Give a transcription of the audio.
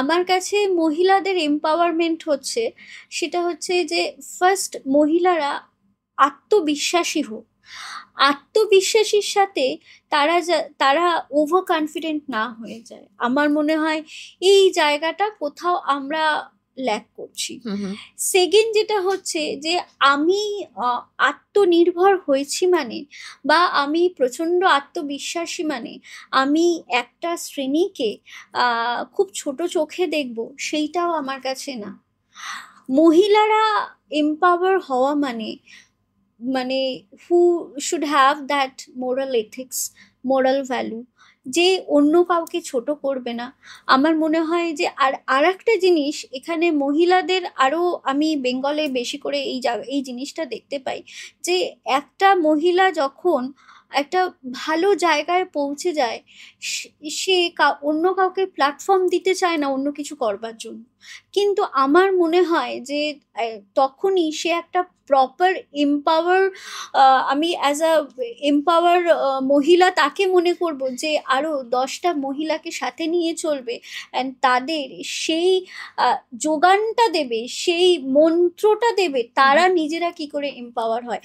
আমার কাছে মহিলাদের এম্পাওয়ারমেন্ট হচ্ছে, সেটা হচ্ছে যে ফার্স্ট মহিলারা আত্মবিশ্বাসী হোক। আত্মবিশ্বাসীর সাথে তারা ওভার কনফিডেন্ট না হয়ে যায়। আমার মনে হয় এই জায়গাটা কোথাও আমরা ল্যাক করছি। হুম হুম সেকেন্ড যেটা হচ্ছে যে আমি আত্মনির্ভর হয়েছি মানে, বা আমি প্রচণ্ড আত্মবিশ্বাসী মানে আমি একটা শ্রেণীকে খুব ছোট চোখে দেখব, সেইটাও আমার কাছে না। মহিলারা এম্পাওয়ার হওয়া মানে মানে হু should have that moral ethics, moral value, যে অন্য কাউকে ছোট করবে না। আমার মনে হয় যে আর একটা জিনিস এখানে মহিলাদের আরো, আমি বেঙ্গলে বেশি করে এই জিনিসটা দেখতে পাই, যে একটা মহিলা যখন একটা ভালো জায়গায় পৌঁছে যায়, সে অন্য কাউকে প্ল্যাটফর্ম দিতে চায় না অন্য কিছু করবার জন্য। কিন্তু আমার মনে হয় যে তখনই সে একটা প্রপার এম্পাওয়ার, আমি অ্যাজ আ এম্পাওয়ার মহিলা তাকে মনে করব, যে আরো 10টা মহিলাকে সাথে নিয়ে চলবে, অ্যান্ড তাদের সেই যোগানটা দেবে, সেই মন্ত্রটা দেবে, তারা নিজেরা কি করে এম্পাওয়ার হয়।